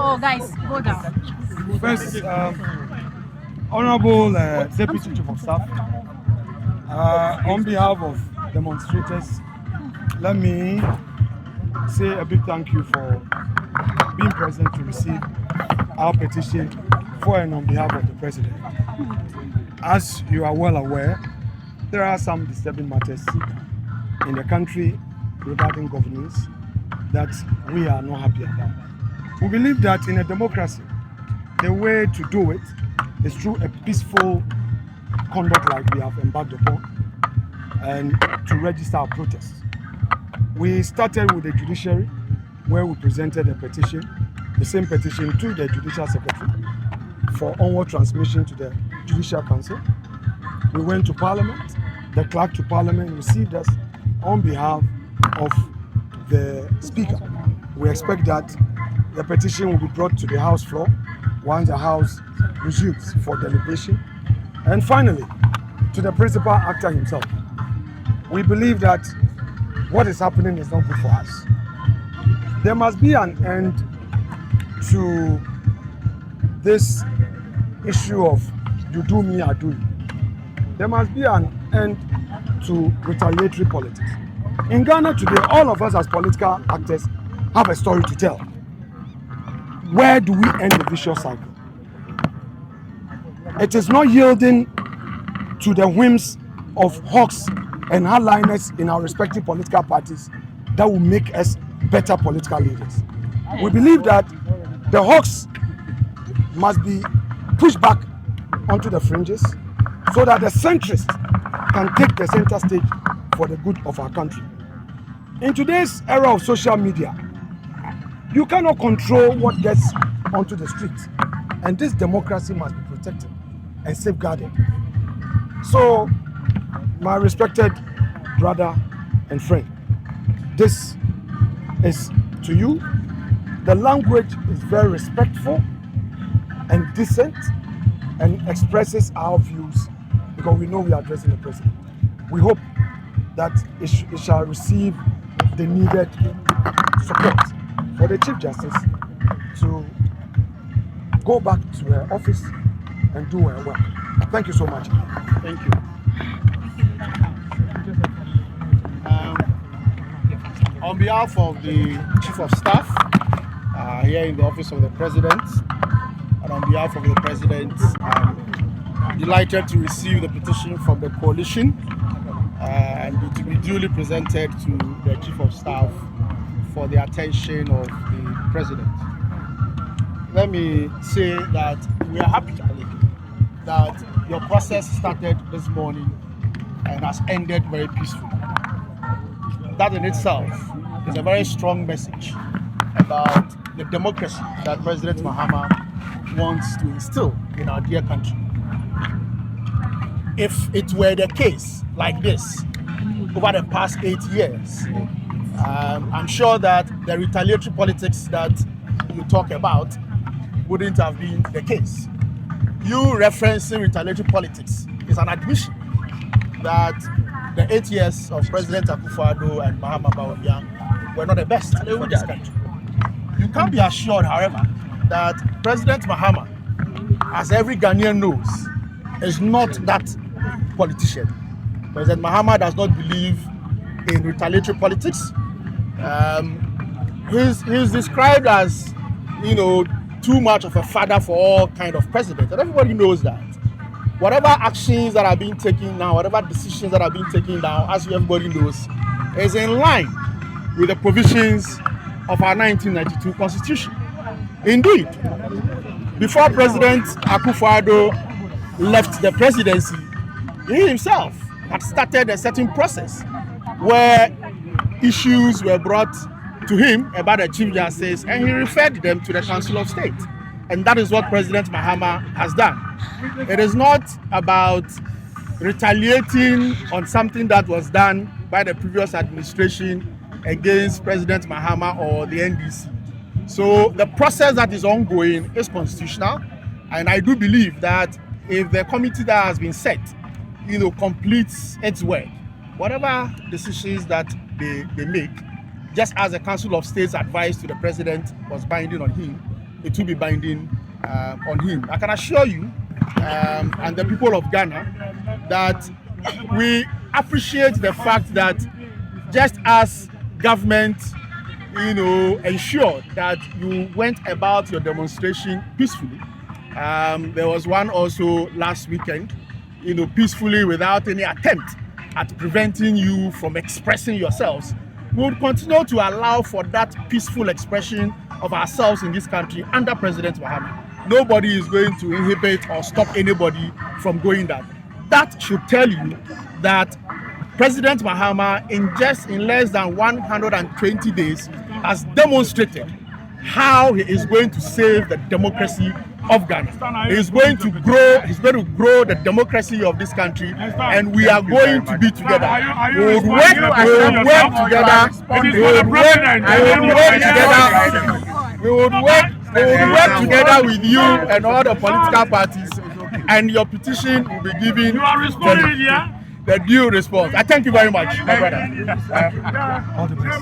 Oh, guys, go down. First, Honorable Deputy Chief of Staff, on behalf of demonstrators, let me say a big thank you for being present to receive our petition for and on behalf of the President. As you are well aware, there are some disturbing matters in the country regarding governance that we are not happy about. We believe that in a democracy, the way to do it is through a peaceful conduct like we have embarked upon and to register our protests. We started with the judiciary where we presented a petition, the same petition to the Judicial Secretary for onward transmission to the Judicial Council. We went to Parliament. The clerk to Parliament received us on behalf of the Speaker. We expect that the petition will be brought to the House floor once the House resumes for deliberation. And finally, to the principal actor himself. We believe that what is happening is not good for us. There must be an end to this issue of you do me, I do you. There must be an end to retaliatory politics. In Ghana today, all of us as political actors have a story to tell. Where do we end the vicious cycle? It is not yielding to the whims of hawks and hardliners in our respective political parties that will make us better political leaders. We believe that the hawks must be pushed back onto the fringes so that the centrists can take the center stage for the good of our country. In today's era of social media, you cannot control what gets onto the streets, and this democracy must be protected and safeguarded. So, my respected brother and friend, this is to you. The language is very respectful and decent and expresses our views because we know we are addressing the president. We hope that it shall receive the needed support for the Chief Justice to go back to her office and do her work. Thank you so much. Thank you. On behalf of the Chief of Staff here in the Office of the President, and on behalf of the President, I'm delighted to receive the petition from the coalition and it will be duly presented to the Chief of Staff for the attention of the President. Let me say that we are happy that your process started this morning and has ended very peacefully. That in itself is a very strong message about the democracy that President Mahama wants to instill in our dear country. If it were the case like this over the past 8 years, I'm sure that the retaliatory politics that you talk about wouldn't have been the case. You referencing retaliatory politics is an admission that the 8 years of President Akufo-Addo and Mahama Bawumia were not the best for this country. You can be assured, however, that President Mahama, as every Ghanaian knows, is not that politician. President Mahama does not believe in retaliatory politics. He's described as, too much of a father for all kind of president, and everybody knows that. Whatever actions that are being taken now, whatever decisions that are being taken now, as everybody knows, is in line with the provisions of our 1992 Constitution. Indeed, before President Akufo-Addo left the presidency, he himself had started a certain process where issues were brought to him about the Chief Justice and he referred them to the Council of State. And that is what President Mahama has done. It is not about retaliating on something that was done by the previous administration against President Mahama or the NDC. So the process that is ongoing is constitutional, and I do believe that if the committee that has been set completes its work, whatever decisions that they make, just as the Council of State's advice to the president was binding on him, it will be binding on him. I can assure you and the people of Ghana that we appreciate the fact that just as government ensured that you went about your demonstration peacefully, there was one also last weekend, peacefully, without any attempt at preventing you from expressing yourselves. We will continue to allow for that peaceful expression of ourselves in this country under President Mahama. Nobody is going to inhibit or stop anybody from going that. That should tell you that President Mahama, in less than 120 days, has demonstrated how he is going to save the democracy of Ghana. He is going to grow the democracy of this country, and we are going to be together. We will work together. We will work together with you and all the political parties, and your petition will be given the due response. I thank you very much, my brother. All the best.